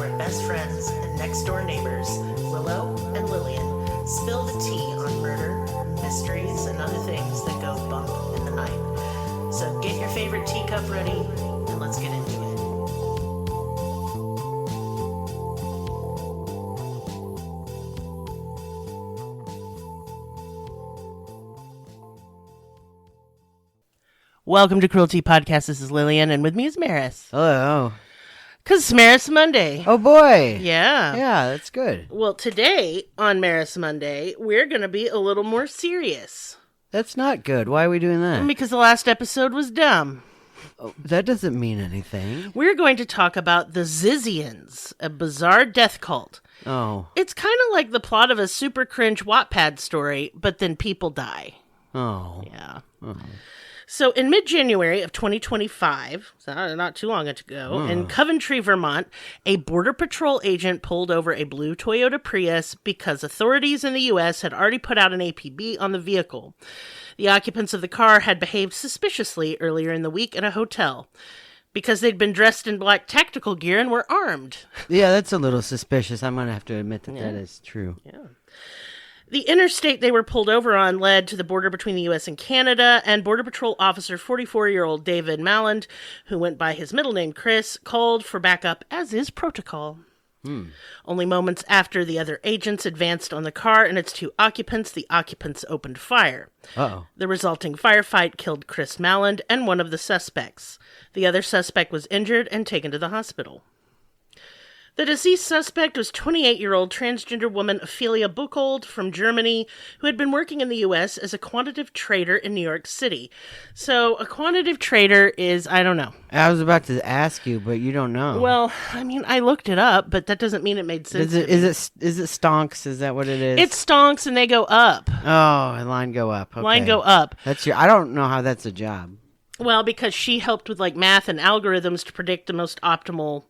where best friends and next-door neighbors, Willow and Lillian, spill the tea on murder, mysteries, and other things that go bump in the night. So get your favorite teacup ready, and let's get into it. Welcome to Cruelty Podcast. This is Lillian, and with me is Merris. Hello. Because it's Merris Monday. Oh, boy. Yeah. Yeah, that's good. Well, today, on Merris Monday, we're going to be a little more serious. That's not good. Why are we doing that? Because the last episode was dumb. Oh, that doesn't mean anything. We're going to talk about the Zizians, a bizarre death cult. Oh. It's kind of like the plot of a super cringe Wattpad story, but then people die. Oh. Yeah. Oh. So in mid-January of 2025, so not too long ago, in Coventry, Vermont, a Border Patrol agent pulled over a blue Toyota Prius because authorities in the U.S. had already put out an APB on the vehicle. The occupants of the car had behaved suspiciously earlier in the week at a hotel because they'd been dressed in black tactical gear and were armed. Yeah, that's a little suspicious. I'm going to have to admit that that is true. Yeah. The interstate they were pulled over on led to the border between the U.S. and Canada, and Border Patrol officer 44-year-old David Malland, who went by his middle name Chris, called for backup, as is protocol. Only moments after the other agents advanced on the car and its two occupants, the occupants opened fire. Uh-oh. The resulting firefight killed Chris Malland and one of the suspects. The other suspect was injured and taken to the hospital. The deceased suspect was 28-year-old transgender woman Ophelia Buchholz from Germany, who had been working in the U.S. as a quantitative trader in New York City. So a quantitative trader is, I don't know. I was about to ask you, but you don't know. Well, I mean, I looked it up, but that doesn't mean it made sense. Is it stonks? Is that what it is? It's stonks and they go up. Oh, a line go up. Okay. Line go up. I don't know how that's a job. Well, because she helped with like math and algorithms to predict the most optimal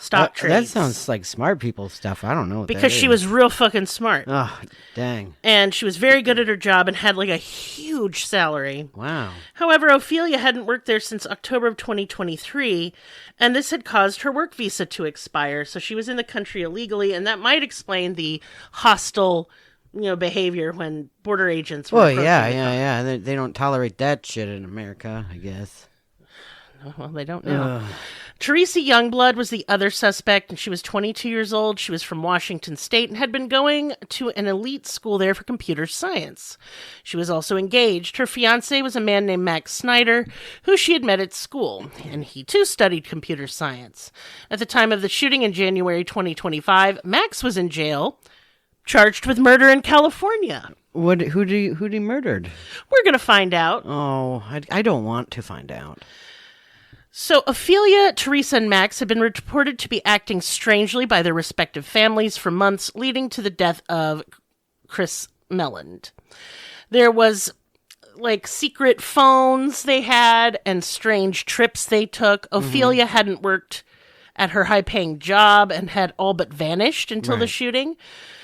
stock trades. That sounds like smart people stuff. I don't know what because she was real fucking smart. Oh, dang. And she was very good at her job and had like a huge salary. Wow. However, Ophelia hadn't worked there since October of 2023, and this had caused her work visa to expire. So she was in the country illegally, and that might explain the hostile, behavior when border agents were approaching yeah. They don't tolerate that shit in America, I guess. Well, they don't know. Teresa Youngblood was the other suspect, and she was 22 years old. She was from Washington State and had been going to an elite school there for computer science. She was also engaged. Her fiancé was a man named Max Snyder, who she had met at school, and he too studied computer science. At the time of the shooting in January 2025, Max was in jail, charged with murder in California. Who he murdered? We're going to find out. Oh, I don't want to find out. So, Ophelia, Teresa, and Max had been reported to be acting strangely by their respective families for months, leading to the death of Chris Malland. There was, secret phones they had and strange trips they took. Ophelia hadn't worked at her high-paying job and had all but vanished until the shooting.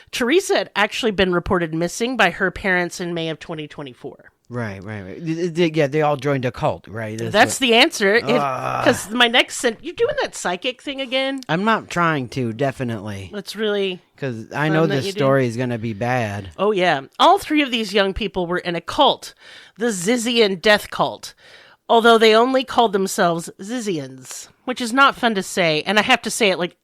Teresa had actually been reported missing by her parents in May of 2024. Right. Yeah, they all joined a cult, right? That's the answer. Because my next sentence... You're doing that psychic thing again? I'm not trying to, definitely. That's really... Because I know the story is going to be bad. Oh, yeah. All three of these young people were in a cult, the Zizian death cult, although they only called themselves Zizians, which is not fun to say, and I have to say it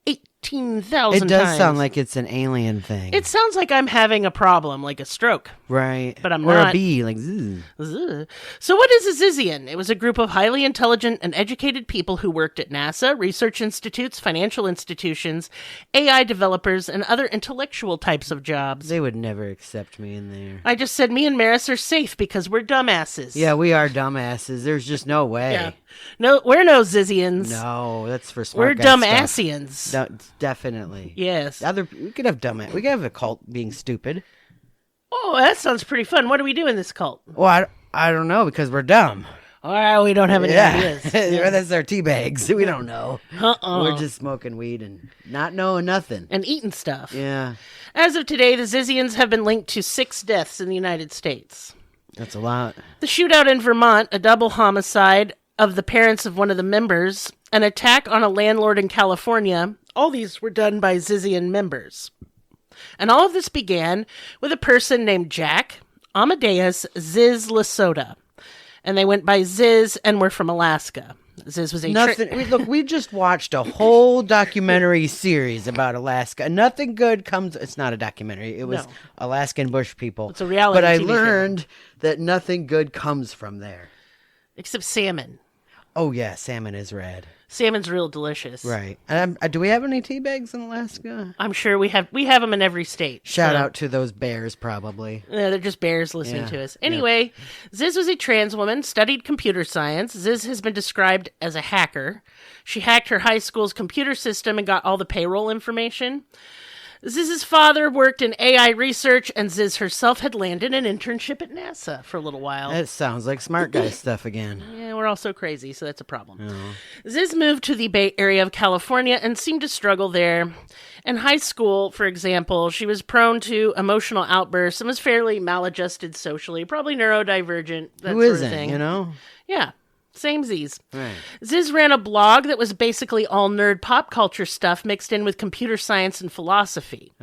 18,000 times. It does sound like it's an alien thing. It sounds like I'm having a problem, like a stroke. Right. But I'm not. Or not. a bee, like zzz. Zzz. So what is a Zizian? It was a group of highly intelligent and educated people who worked at NASA, research institutes, financial institutions, AI developers, and other intellectual types of jobs. They would never accept me in there. I just said me and Merris are safe because we're dumbasses. Yeah, we are dumbasses. There's just no way. Yeah. No, we're no Zizians. No, that's for smart We're guy dumbassians. stuff. Definitely. Yes. We could have dumbass. We could have a cult being stupid. Oh, that sounds pretty fun. What do we do in this cult? Well, I don't know because we're dumb. All right, we don't have any ideas. That's our tea bags. We don't know. We're just smoking weed and not knowing nothing. And eating stuff. Yeah. As of today, the Zizians have been linked to 6 deaths in the United States. That's a lot. The shootout in Vermont, a double homicide of the parents of one of the members, an attack on a landlord in California, All these were done by Zizian members. And all of this began with a person named Jack Amadeus Ziz Lasota. And they went by Ziz and were from Alaska. Ziz was a... Look, we just watched a whole documentary series about Alaska. Nothing good comes... It's not a documentary. It was Alaskan bush people. It's a reality But I TV learned that nothing good comes from there. Except salmon. Oh, yeah. Salmon is rad. Salmon's real delicious. Right. Do we have any tea bags in Alaska? I'm sure we have them in every state. Shout out to those bears, probably. Yeah, they're just bears listening to us. Anyway, Ziz was a trans woman, studied computer science. Ziz has been described as a hacker. She hacked her high school's computer system and got all the payroll information. Ziz's father worked in AI research, and Ziz herself had landed an internship at NASA for a little while. That sounds like smart guy stuff again. Yeah, we're all so crazy, so that's a problem. Ziz moved to the Bay Area of California and seemed to struggle there. In high school, for example, she was prone to emotional outbursts and was fairly maladjusted socially, probably neurodivergent, that Who sort isn't, of thing. you know? Yeah. Same Z's. Right. Ziz ran a blog that was basically all nerd pop culture stuff mixed in with computer science and philosophy.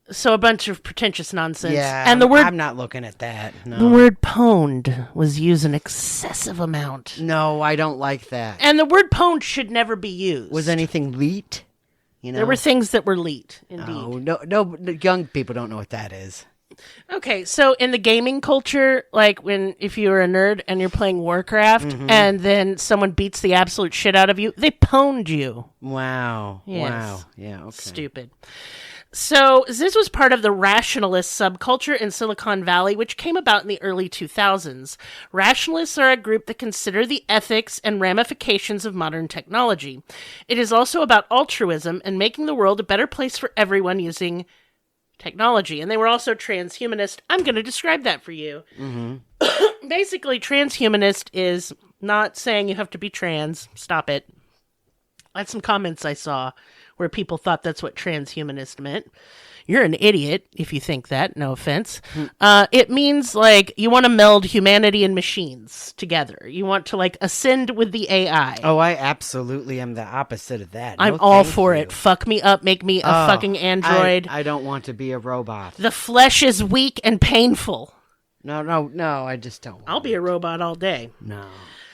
So a bunch of pretentious nonsense. Yeah, and I'm not looking at that. No. The word pwned was used an excessive amount. No, I don't like that. And the word pwned should never be used. Was anything leet? You know? There were things that were leet, indeed. Oh, no, young people don't know what that is. Okay, so in the gaming culture, like if you're a nerd and you're playing Warcraft and then someone beats the absolute shit out of you, they pwned you. Wow. Yes. Wow. Yeah, okay. Stupid. So Ziz was part of the rationalist subculture in Silicon Valley, which came about in the early 2000s. Rationalists are a group that consider the ethics and ramifications of modern technology. It is also about altruism and making the world a better place for everyone using technology. And they were also transhumanist. I'm going to describe that for you. Basically, transhumanist is not saying you have to be trans. Stop it. I had some comments I saw where people thought that's what transhumanist meant. You're an idiot if you think that. No offense. It means like you want to meld humanity and machines together. You want to like ascend with the AI. Oh, I absolutely am the opposite of that. I'm all for it. Fuck me up. Make me a fucking android. I don't want to be a robot. The flesh is weak and painful. No. I just don't want I'll be a robot all day. No.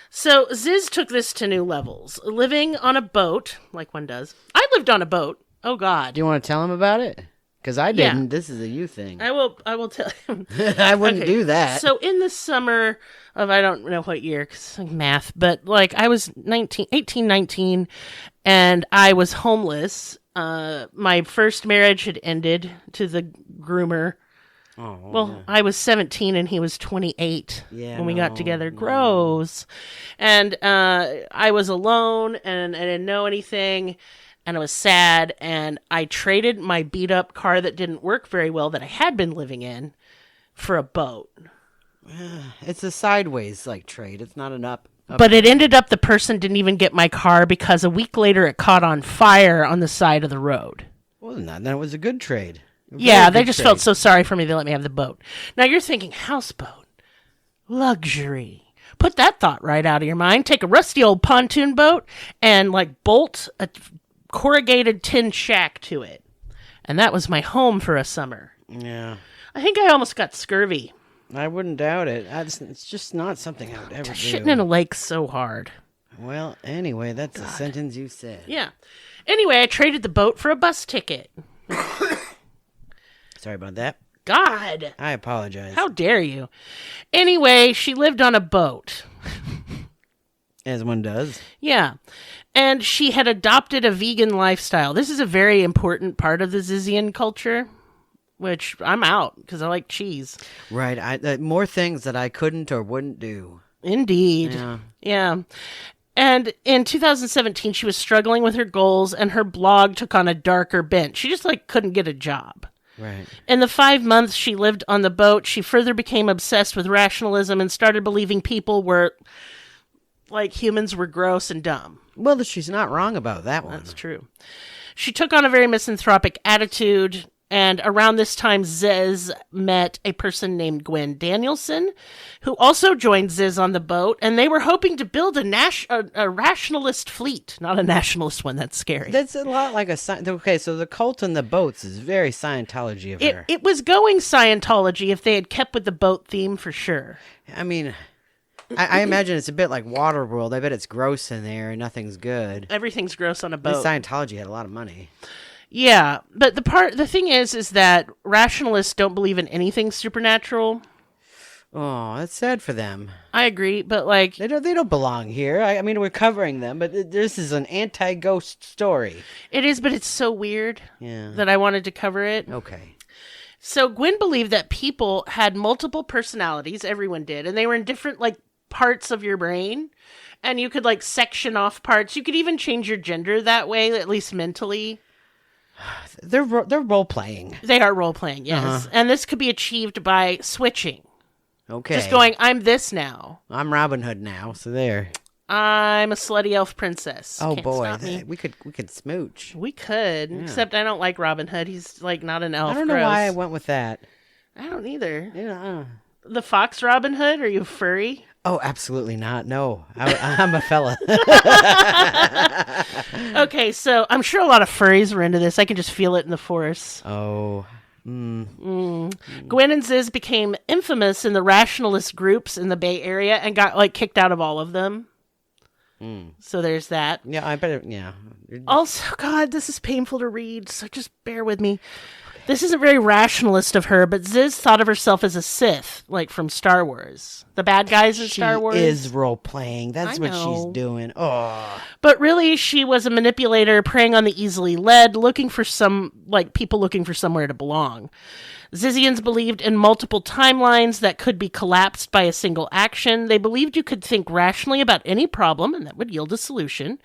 So Ziz took this to new levels. Living on a boat, like one does. I lived on a boat. Oh, God. Do you want to tell him about it? Because I didn't. Yeah. This is a you thing. I will tell him. I wouldn't do that. So in the summer of, I don't know what year, because like math, but like I was 18, 19, and I was homeless. My first marriage had ended to the groomer. Oh, well, yeah. I was 17 and he was 28 when we got together. Gross. And I was alone and I didn't know anything. And I was sad, and I traded my beat-up car that didn't work very well that I had been living in for a boat. It's a sideways, like, trade. It's not an up. But it ended up the person didn't even get my car because a week later it caught on fire on the side of the road. Well, then it was a good trade. Yeah, they just felt so sorry for me they let me have the boat. Now you're thinking, houseboat, luxury. Put that thought right out of your mind. Take a rusty old pontoon boat and, like, bolt a corrugated tin shack to it. And that was my home for a summer. Yeah. I think I almost got scurvy. I wouldn't doubt it. It's just not something I would ever do. Shitting in a lake's so hard. Well, anyway, that's a sentence you said. Yeah. Anyway, I traded the boat for a bus ticket. Sorry about that. God. I apologize. How dare you? Anyway, she lived on a boat. As one does. Yeah. And she had adopted a vegan lifestyle. This is a very important part of the Zizian culture, which I'm out because I like cheese. Right. More things that I couldn't or wouldn't do. Indeed. Yeah. And in 2017, she was struggling with her goals, and her blog took on a darker bent. She just couldn't get a job. Right. In the 5 months she lived on the boat, she further became obsessed with rationalism and started believing people were humans were gross and dumb. Well, she's not wrong about that one. That's true. She took on a very misanthropic attitude, And around this time, Ziz met a person named Gwen Danielson, who also joined Ziz on the boat, and they were hoping to build a rationalist fleet. Not a nationalist one, that's scary. That's a lot like okay, so the cult and the boats is very Scientology of her. It was going Scientology if they had kept with the boat theme for sure. I mean, I imagine it's a bit like Waterworld. I bet it's gross in there and nothing's good. Everything's gross on a boat. Scientology had a lot of money. Yeah, but the thing is that rationalists don't believe in anything supernatural. Oh, that's sad for them. I agree, but like they don't belong here. I mean, we're covering them, but this is an anti-ghost story. It is, but it's so weird that I wanted to cover it. Okay. So Gwen believed that people had multiple personalities. Everyone did, and they were in different like parts of your brain, and you could like section off parts. You could even change your gender that way, at least mentally. They're role playing. They are role playing, yes, and this could be achieved by switching. Okay, just going. I'm this now. I'm Robin Hood now. So there. I'm a slutty elf princess. Oh Can't boy, stop me. we could smooch. We could, except I don't like Robin Hood. He's like not an elf. I don't know why I went with that. I don't either. Yeah. The Fox Robin Hood? Are you furry? Oh, absolutely not. No, I'm a fella. Okay, so I'm sure a lot of furries were into this. I can just feel it in the force. Oh. Gwen and Ziz became infamous in the rationalist groups in the Bay Area and got like kicked out of all of them. So there's that. Yeah, I bet. Yeah. Also, God, this is painful to read, so just bear with me. This isn't very rationalist of her, but Ziz thought of herself as a Sith, like from Star Wars. The bad guys in Star Wars. She is role-playing. That's what she's doing. Oh. But really, she was a manipulator, preying on the easily led, looking for people looking for somewhere to belong. Zizians believed in multiple timelines that could be collapsed by a single action. They believed you could think rationally about any problem, and that would yield a solution.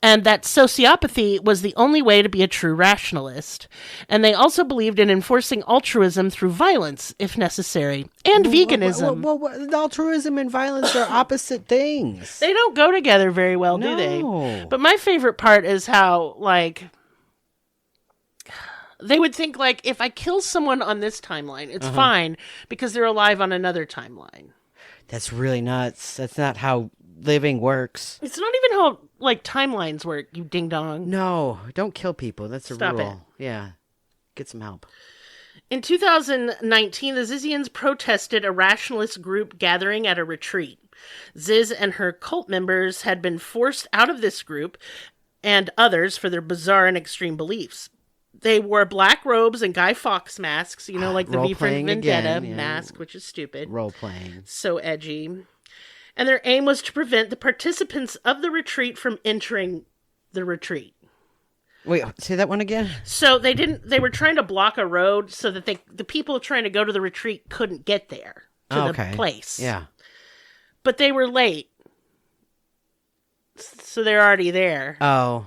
And that sociopathy was the only way to be a true rationalist. And they also believed in enforcing altruism through violence, if necessary, and veganism. Well, altruism and violence are opposite things. They don't go together very well, do they? But my favorite part is how, like, they would think, like, if I kill someone on this timeline, it's fine because they're alive on another timeline. That's really nuts. That's not how living works. It's not even how, like, timelines work, you ding-dong. No, don't kill people. That's a Stop rule. Yeah. Get some help. In 2019, the Zizians protested a rationalist group gathering at a retreat. Ziz and her cult members had been forced out of this group and others for their bizarre and extreme beliefs. They wore black robes and Guy Fawkes masks, you know, like the V for Vendetta mask, which is stupid. Role-playing. So edgy. And their aim was to prevent the participants of the retreat from entering the retreat. Wait, say that one again? So they were trying to block a road so that the people trying to go to the retreat couldn't get there to the place. Yeah. But they were late. So they're already there. Oh.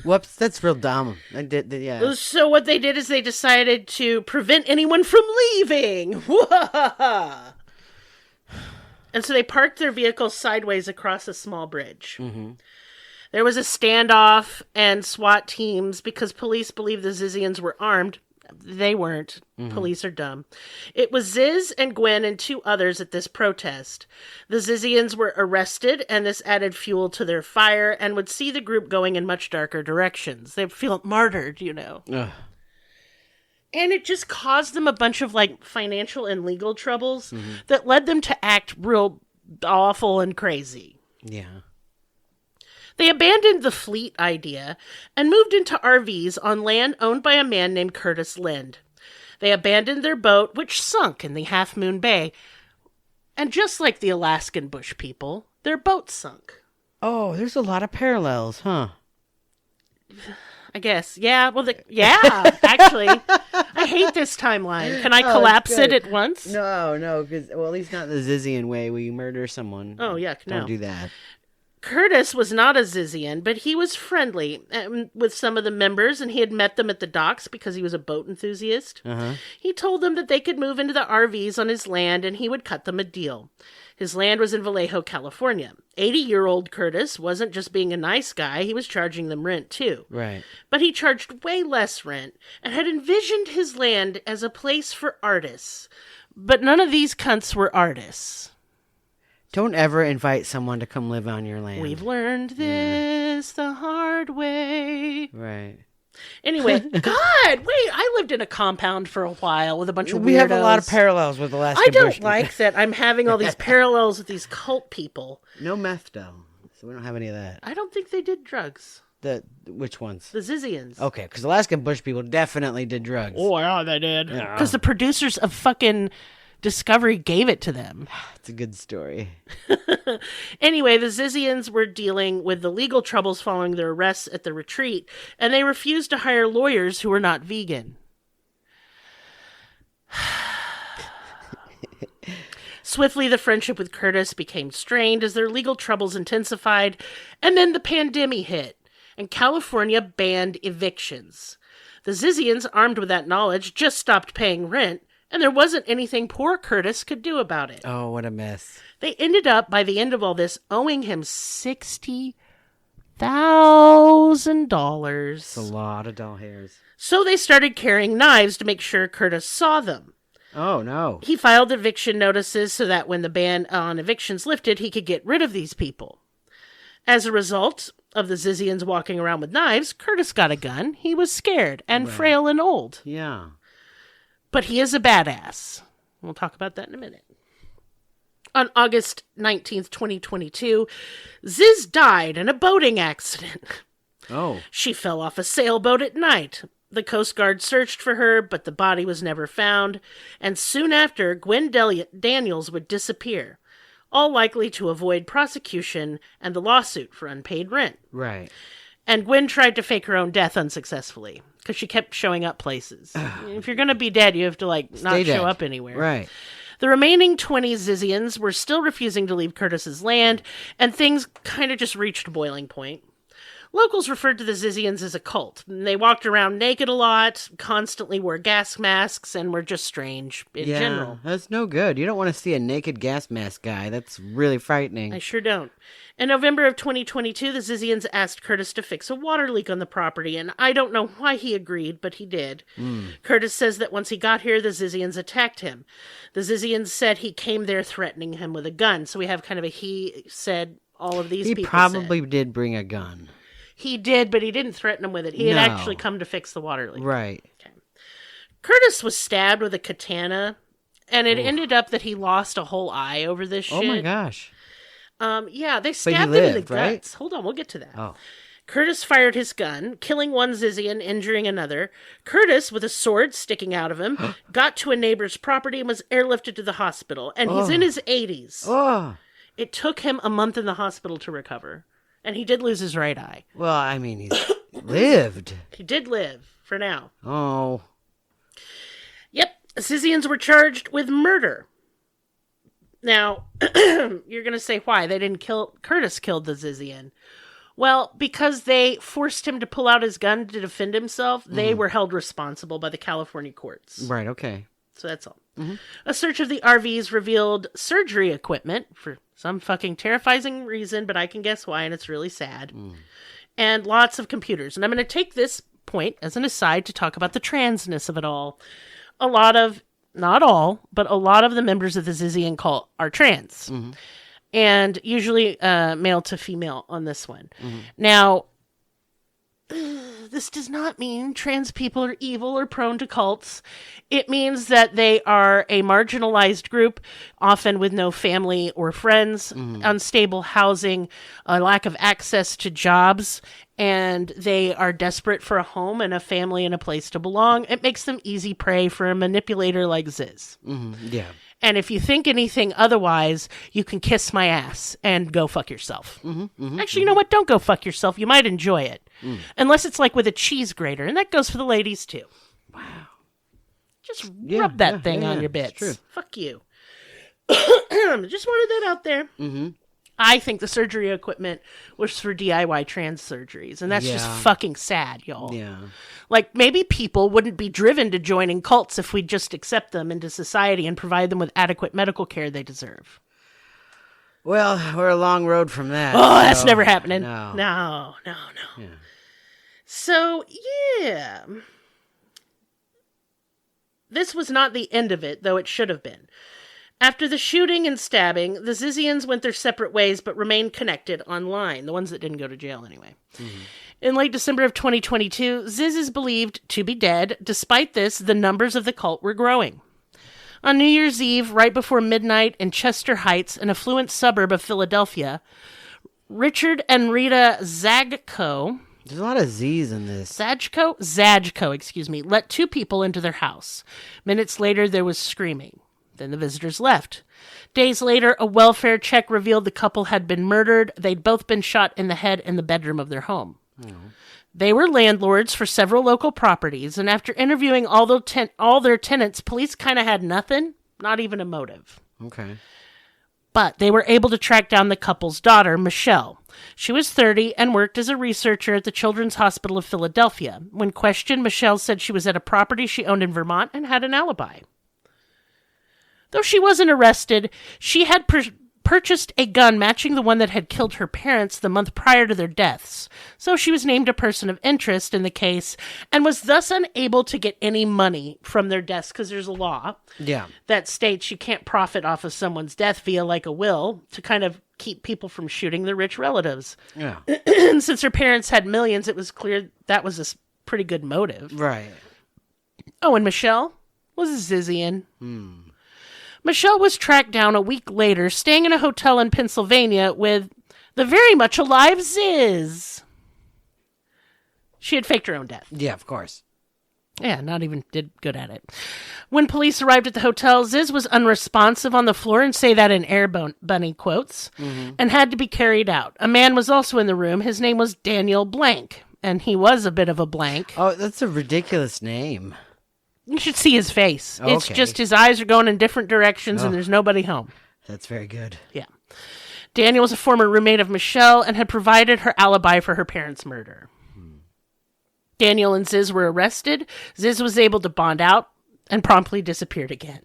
Whoops, that's real dumb. Yeah. So what they did is they decided to prevent anyone from leaving. And so they parked their vehicle sideways across a small bridge. Mm-hmm. There was a standoff and SWAT teams because police believed the Zizians were armed. They weren't. Mm-hmm. Police are dumb. It was Ziz and Gwen and two others at this protest. The Zizians were arrested, and this added fuel to their fire and would see the group going in much darker directions. They'd feel martyred, you know. Ugh. And it just caused them a bunch of, like, financial and legal troubles that led them to act real awful and crazy. Yeah. They abandoned the fleet idea and moved into RVs on land owned by a man named Curtis Lind. They abandoned their boat, which sunk in the Half Moon Bay. And just like the Alaskan bush people, their boat sunk. Oh, there's a lot of parallels, huh? I guess. Yeah, well, actually. I hate this timeline. Can I collapse it at once? No, because, well, at least not the Zizian way where you murder someone. Oh, yuck, no. Don't do that. Curtis was not a Zizian, but he was friendly with some of the members, and he had met them at the docks because he was a boat enthusiast. Uh-huh. He told them that they could move into the RVs on his land, and he would cut them a deal. His land was in Vallejo, California. 80-year-old Curtis wasn't just being a nice guy, he was charging them rent too. Right. But he charged way less rent and had envisioned his land as a place for artists. But none of these cunts were artists. Don't ever invite someone to come live on your land. We've learned this the hard way. Right. Anyway, God, wait, I lived in a compound for a while with a bunch of weirdos. We have a lot of parallels with Alaskan I don't Bush. like that I'm having all these parallels with these cult people. No meth, though. So we don't have any of that. I don't think they did drugs. Which ones? The Zizians. Okay, because Alaskan Bush people definitely did drugs. Oh, yeah, they did. Because the producers of fucking Discovery gave it to them. It's a good story. Anyway, the Zizians were dealing with the legal troubles following their arrests at the retreat, and they refused to hire lawyers who were not vegan. Swiftly, the friendship with Curtis became strained as their legal troubles intensified, and then the pandemic hit, and California banned evictions. The Zizians, armed with that knowledge, just stopped paying rent, and there wasn't anything poor Curtis could do about it. Oh, what a mess. They ended up, by the end of all this, owing him $60,000. It's a lot of doll hairs. So they started carrying knives to make sure Curtis saw them. Oh, no. He filed eviction notices so that when the ban on evictions lifted, he could get rid of these people. As a result of the Zizians walking around with knives, Curtis got a gun. He was scared and frail and old. Yeah. But he is a badass. We'll talk about that in a minute. On August 19th, 2022, Ziz died in a boating accident. Oh. She fell off a sailboat at night. The Coast Guard searched for her, but the body was never found. And soon after, Gwen Daniels would disappear, all likely to avoid prosecution and the lawsuit for unpaid rent. Right. And Gwen tried to fake her own death unsuccessfully, because she kept showing up places. If you're going to be dead, you have to, not show up anywhere. Right. The remaining 20 Zizians were still refusing to leave Curtis's land, and things kind of just reached a boiling point. Locals referred to the Zizians as a cult. They walked around naked a lot, constantly wore gas masks, and were just strange in general. That's no good. You don't want to see a naked gas mask guy. That's really frightening. I sure don't. In November of 2022, the Zizians asked Curtis to fix a water leak on the property, and I don't know why he agreed, but he did. Curtis says that once he got here, the Zizians attacked him. The Zizians said he came there threatening him with a gun, so we have kind of a he said, all of these people He probably did bring a gun. He did, but he didn't threaten him with it. He had actually come to fix the water leak. Right. Okay. Curtis was stabbed with a katana, and it ended up that he lost a whole eye over this shit. Oh my gosh. Yeah, they stabbed him in the guts. Right? Hold on, we'll get to that. Oh. Curtis fired his gun, killing one Zizian, injuring another. Curtis, with a sword sticking out of him, got to a neighbor's property and was airlifted to the hospital. And he's in his 80s. Oh. It took him a month in the hospital to recover. And he did lose his right eye. Well, I mean, he's lived. He did live, for now. Oh. Yep, Zizians were charged with murder. Now, you're going to say why. They didn't kill... Curtis killed the Zizian. Well, because they forced him to pull out his gun to defend himself, they were held responsible by the California courts. Right, okay. So that's all. A search of the RVs revealed surgery equipment for some fucking terrifying reason, but I can guess why, and it's really sad. And lots of computers. And I'm going to take this point as an aside to talk about the transness of it all. A lot of, not all, but a lot of the members of the Zizian cult are trans. And usually male to female on this one. Now, this does not mean trans people are evil or prone to cults. It means that they are a marginalized group, often with no family or friends, unstable housing, a lack of access to jobs, and they are desperate for a home and a family and a place to belong. It makes them easy prey for a manipulator like Ziz. Yeah. And if you think anything otherwise, you can kiss my ass and go fuck yourself. Actually, you know what? Don't go fuck yourself. You might enjoy it. Unless it's like with a cheese grater. And that goes for the ladies, too. Wow. Just rub that thing on your bits. True. Fuck you. Just wanted that out there. I think the surgery equipment was for DIY trans surgeries. And that's just fucking sad, y'all. Yeah. Like, maybe people wouldn't be driven to joining cults if we'd just accept them into society and provide them with adequate medical care they deserve. Well, we're a long road from that. Oh, that's never happening. No. No. Yeah. So, yeah. This was not the end of it, though it should have been. After the shooting and stabbing, the Zizians went their separate ways but remained connected online, the ones that didn't go to jail anyway. Mm-hmm. In late December of 2022, Ziz is believed to be dead. Despite this, the numbers of the cult were growing. On New Year's Eve, right before midnight in Chester Heights, an affluent suburb of Philadelphia, Richard and Rita Zagko... There's a lot of Z's in this. Zagko, let two people into their house. Minutes later, there was screaming. Then the visitors left. Days later, a welfare check revealed the couple had been murdered. They'd both been shot in the head in the bedroom of their home. Mm. They were landlords for several local properties, and after interviewing all their tenants, police kind of had nothing, not even a motive. Okay. But they were able to track down the couple's daughter, Michelle. She was 30 and worked as a researcher at the Children's Hospital of Philadelphia. When questioned, Michelle said she was at a property she owned in Vermont and had an alibi. Though she wasn't arrested, she had purchased a gun matching the one that had killed her parents the month prior to their deaths. So she was named a person of interest in the case and was thus unable to get any money from their deaths because there's a law that states you can't profit off of someone's death via like a will to kind of keep people from shooting their rich relatives. Yeah. And since her parents had millions, it was clear that was a pretty good motive. Right. Oh, and Michelle was a Zizian. Michelle was tracked down a week later, staying in a hotel in Pennsylvania with the very much alive Ziz. She had faked her own death. Yeah, of course. Yeah, not even did good at it. When police arrived at the hotel, Ziz was unresponsive on the floor, and say that in air bunny quotes, and had to be carried out. A man was also in the room. His name was Daniel Blank, and he was a bit of a blank. Oh, that's a ridiculous name. You should see his face. Okay. It's just his eyes are going in different directions, and there's nobody home. That's very good. Yeah. Daniel was a former roommate of Michelle and had provided her alibi for her parents' murder. Daniel and Ziz were arrested. Ziz was able to bond out and promptly disappeared again.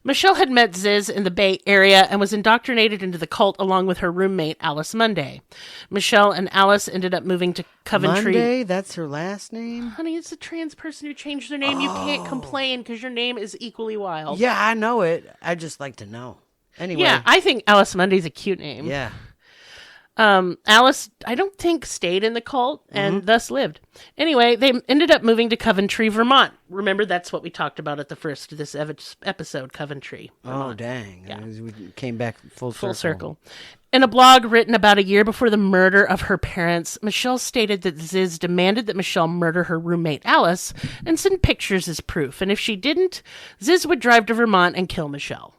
Michelle had met Ziz in the Bay Area and was indoctrinated into the cult along with her roommate, Alice Monday. Michelle and Alice ended up moving to Coventry. Monday? That's her last name? Honey, it's a trans person who changed their name. You can't complain because your name is equally wild. Yeah, I know it. I just like to know. Anyway. Yeah, I think Alice Monday's a cute name. Yeah. Alice, I don't think, stayed in the cult and thus lived. Anyway, they ended up moving to Coventry, Vermont. Remember, that's what we talked about at the first of this episode, Coventry, Vermont. Oh, dang. Yeah. We came back full circle. In a blog written about a year before the murder of her parents, Michelle stated that Ziz demanded that Michelle murder her roommate, Alice, and send pictures as proof. And if she didn't, Ziz would drive to Vermont and kill Michelle.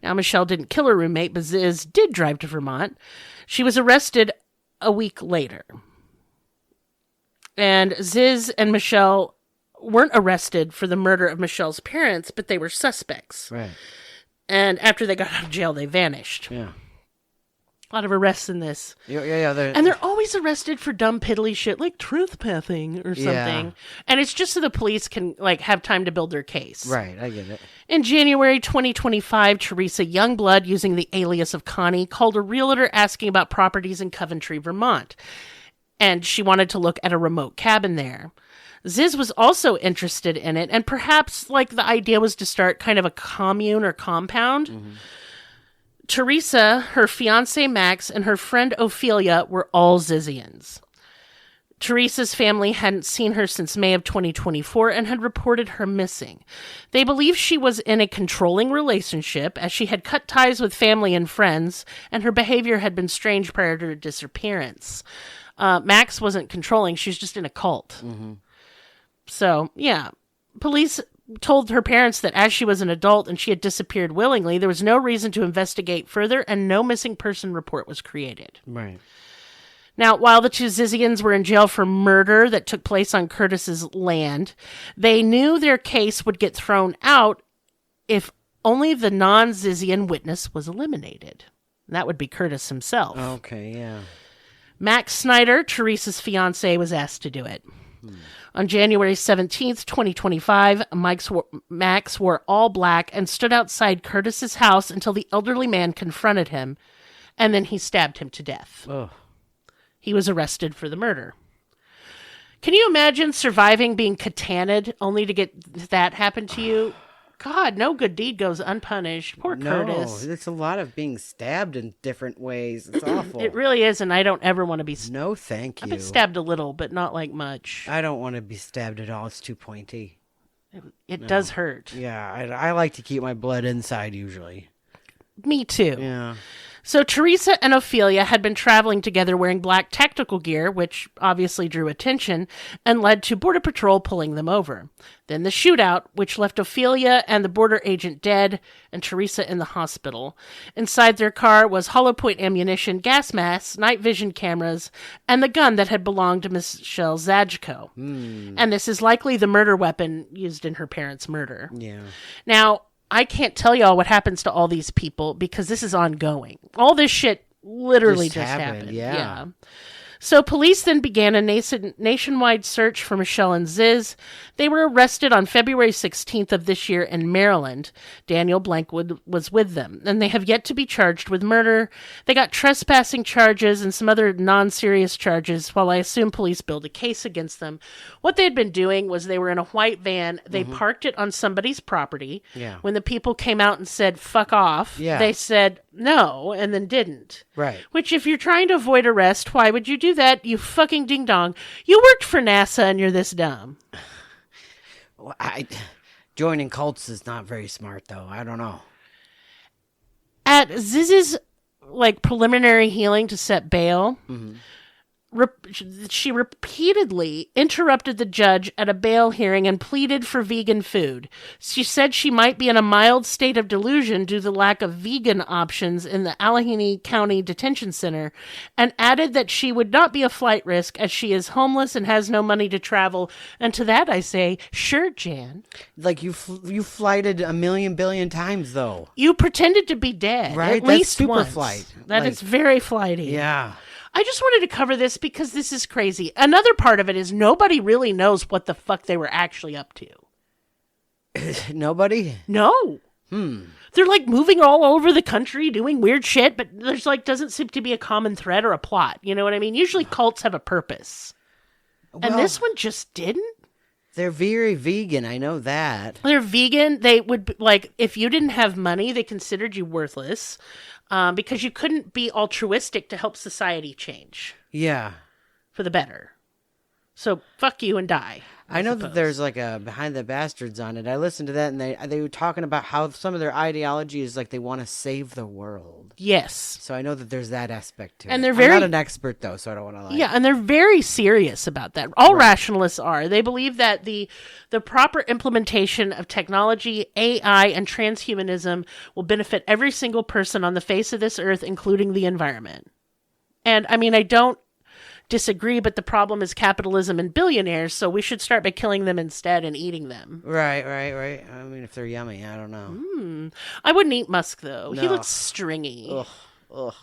Now, Michelle didn't kill her roommate, but Ziz did drive to Vermont. She was arrested a week later. And Ziz and Michelle weren't arrested for the murder of Michelle's parents, but they were suspects. Right. And after they got out of jail, they vanished. Yeah. A lot of arrests in this. Yeah. And they're always arrested for dumb piddly shit like truth pathing or something. Yeah. And it's just so the police can have time to build their case. Right, I get it. In January 2025, Teresa Youngblood, using the alias of Connie, called a realtor asking about properties in Coventry, Vermont. And she wanted to look at a remote cabin there. Ziz was also interested in it, and perhaps the idea was to start kind of a commune or compound. Teresa, her fiancé Max, and her friend Ophelia were all Zizians. Teresa's family hadn't seen her since May of 2024 and had reported her missing. They believed she was in a controlling relationship as she had cut ties with family and friends, and her behavior had been strange prior to her disappearance. Max wasn't controlling, she was just in a cult. So, yeah. Police told her parents that as she was an adult and she had disappeared willingly, there was no reason to investigate further, and no missing person report was created. Right. Now, while the two Zizians were in jail for murder that took place on Curtis's land, they knew their case would get thrown out if only the non-Zizian witness was eliminated. And that would be Curtis himself. Okay, yeah. Max Snyder, Teresa's fiancé, was asked to do it. On January 17th, 2025, Max wore all black and stood outside Curtis's house until the elderly man confronted him, and then he stabbed him to death. Oh. He was arrested for the murder. Can you imagine surviving being katanaed only to get that happen to you? God, no good deed goes unpunished. Poor Curtis. No, it's a lot of being stabbed in different ways. It's awful. It really is, and I don't ever want to be stabbed. No, thank you. I've been stabbed a little, but not like much. I don't want to be stabbed at all. It's too pointy. It does hurt. Yeah, I like to keep my blood inside usually. Me too. Yeah. So Teresa and Ophelia had been traveling together wearing black tactical gear, which obviously drew attention and led to Border Patrol pulling them over. Then the shootout, which left Ophelia and the border agent dead and Teresa in the hospital. Inside their car was hollow point ammunition, gas masks, night vision cameras, and the gun that had belonged to Michelle Zajko. And this is likely the murder weapon used in her parents' murder. Yeah. Now, I can't tell y'all what happens to all these people because this is ongoing. All this shit literally just happened. Yeah. So police then began a nationwide search for Michelle and Ziz. They were arrested on February 16th of this year in Maryland. Daniel Blankwood was with them, and they have yet to be charged with murder. They got trespassing charges and some other non-serious charges, while I assume police built a case against them. What they had been doing was they were in a white van. They parked it on somebody's property. Yeah. When the people came out and said, fuck off, they said no, and then didn't. Right. Which, if you're trying to avoid arrest, why would you do that, you fucking ding-dong? You worked for NASA and you're this dumb. Well, joining cults is not very smart, though. I don't know. At Ziz's, preliminary hearing to set bail, she repeatedly interrupted the judge at a bail hearing and pleaded for vegan food. She said she might be in a mild state of delusion due to the lack of vegan options in the Allegheny County Detention Center, and added that she would not be a flight risk as she is homeless and has no money to travel. And to that I say, sure, Jan. You flighted a million billion times, though. You pretended to be dead. Right? At That's least super once. flight. That is very flighty. Yeah. I just wanted to cover this because this is crazy. Another part of it is nobody really knows what the fuck they were actually up to. Nobody? No. They're moving all over the country doing weird shit, but there's doesn't seem to be a common thread or a plot. You know what I mean? Usually cults have a purpose. And this one just didn't. They're very vegan. I know that. They're vegan. They would, if you didn't have money, they considered you worthless. Because you couldn't be altruistic to help society change. Yeah. For the better. So, fuck you and die. I know that there's a Behind the Bastards on it. I listened to that, and they were talking about how some of their ideology is they want to save the world. Yes. So I know that there's that aspect to it. And they're I'm not an expert, though, so I don't want to lie. Yeah, and they're very serious about that. All rationalists are. They believe that the proper implementation of technology, AI, and transhumanism will benefit every single person on the face of this earth, including the environment. And, I mean, I don't disagree, but the problem is capitalism and billionaires, so we should start by killing them instead and eating them. Right. I mean, if they're yummy, I don't know. I wouldn't eat Musk, though. No. He looks stringy. Ugh.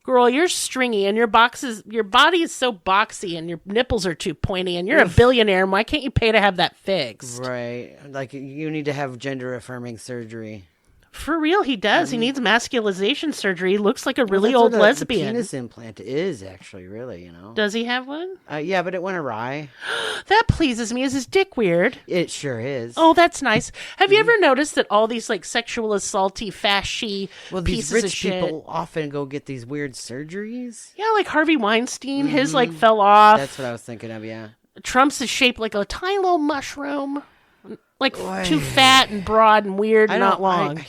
Girl, you're stringy, and your body is so boxy, and your nipples are too pointy, and you're a billionaire, and why can't you pay to have that fixed? Right. You need to have gender-affirming surgery. For real, he does. He needs masculization surgery. He looks like a really Well, old that's what lesbian. The penis implant is actually really, Does he have one? Yeah, but it went awry. That pleases me. Is his dick weird? It sure is. Oh, that's nice. Have you ever noticed that all these sexual assaulty, fashy these pieces rich of shit? people often go get these weird surgeries? Yeah, like Harvey Weinstein. His fell off. That's what I was thinking of, yeah. Trump's is shaped like a tiny little mushroom. Too fat and broad and weird and not long.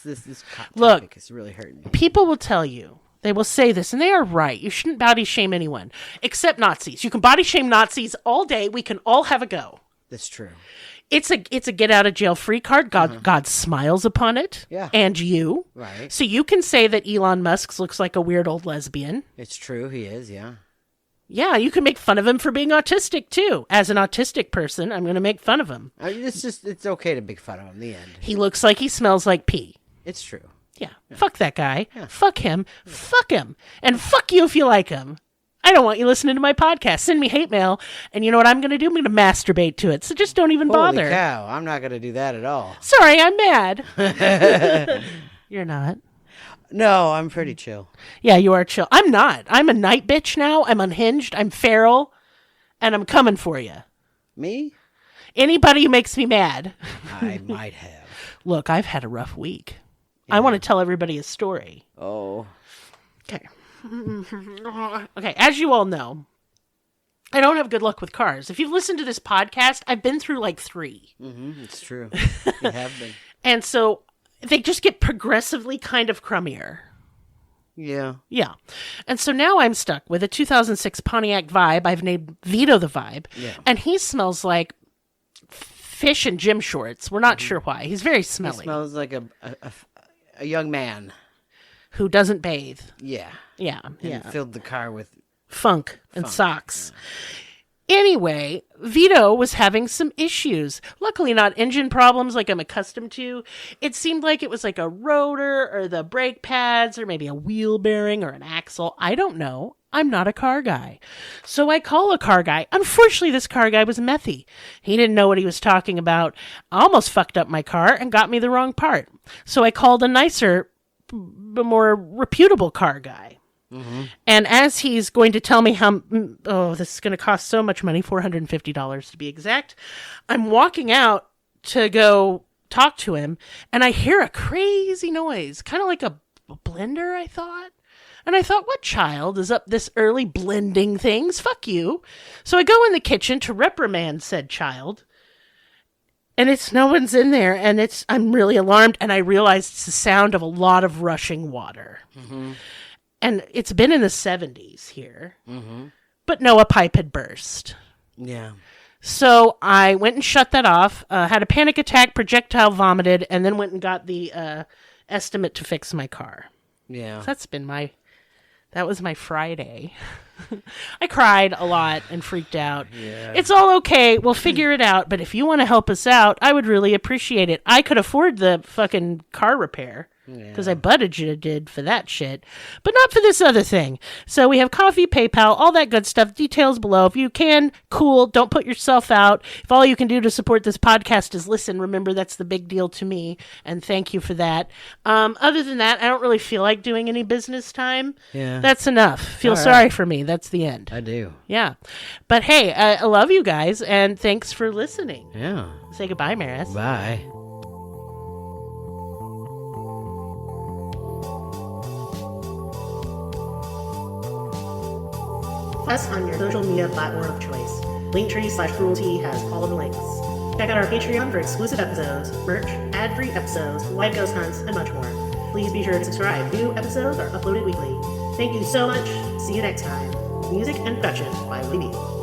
This Look, topic is really hurting me. People will tell you, they will say this, and they are right. You shouldn't body shame anyone, except Nazis. You can body shame Nazis all day. We can all have a go. That's true. It's a get out of jail free card. God smiles upon it. Yeah. And you. Right. So you can say that Elon Musk looks like a weird old lesbian. It's true. He is, yeah. Yeah, you can make fun of him for being autistic, too. As an autistic person, I'm going to make fun of him. It's okay to make fun of him in the end. He looks like he smells like pee. It's true. Yeah. Fuck that guy. Yeah. Fuck him. Yeah. Fuck him. And fuck you if you like him. I don't want you listening to my podcast. Send me hate mail, and you know what I'm going to do? I'm going to masturbate to it. So just don't even bother. Holy cow, I'm not going to do that at all. Sorry, I'm mad. You're not. No, I'm pretty chill. Yeah, you are chill. I'm not. I'm a night bitch now. I'm unhinged. I'm feral, and I'm coming for you. Me? Anybody who makes me mad. I might have. Look, I've had a rough week. Yeah. I want to tell everybody a story. Oh. Okay. Okay, as you all know, I don't have good luck with cars. If you've listened to this podcast, I've been through like 3. Mm-hmm, it's true. You have been. And so they just get progressively kind of crummier. Yeah. Yeah. And so now I'm stuck with a 2006 Pontiac Vibe. I've named Vito the Vibe. Yeah. And he smells like fish and gym shorts. We're not sure why. He's very smelly. He smells like a young man. Who doesn't bathe. Yeah. Yeah. And filled the car with funk and socks. Yeah. Anyway, Vito was having some issues. Luckily not engine problems like I'm accustomed to. It seemed like it was like a rotor or the brake pads or maybe a wheel bearing or an axle. I don't know. I'm not a car guy. So I call a car guy. Unfortunately, this car guy was methy. He didn't know what he was talking about. Almost fucked up my car and got me the wrong part. So I called a nicer, more reputable car guy. Mm-hmm. And as he's going to tell me how, this is going to cost so much money, $450 to be exact, I'm walking out to go talk to him, and I hear a crazy noise, kind of like a blender, I thought. And I thought, what child is up this early blending things? Fuck you. So I go in the kitchen to reprimand said child. And no one's in there. And I'm really alarmed. And I realized it's the sound of a lot of rushing water. Mm-hmm. And it's been in the 70s here. Mm-hmm. But no, a pipe had burst. Yeah. So I went and shut that off, had a panic attack, projectile vomited, and then went and got the estimate to fix my car. Yeah. So that was my Friday. I cried a lot and freaked out. Yeah. It's all okay. We'll figure it out. But if you want to help us out, I would really appreciate it. I could afford the fucking car repair. Because I budgeted for that shit, but not for this other thing. So we have coffee, PayPal, all that good stuff. Details below. If you can, cool. Don't put yourself out. If all you can do to support this podcast is listen, remember that's the big deal to me, and thank you for that. Other than that, I don't really feel like doing any business time. Yeah, that's enough. Feel sorry for me. That's the end. I do. Yeah, but hey, I love you guys, and thanks for listening. Yeah. Say goodbye, Merris. Bye. Us on your social media platform of choice. Linktree/Cruelty has all of the links. Check out our Patreon for exclusive episodes, merch, ad-free episodes, live ghost hunts, and much more. Please be sure to subscribe. New episodes are uploaded weekly. Thank you so much. See you next time. Music and production by Willie B.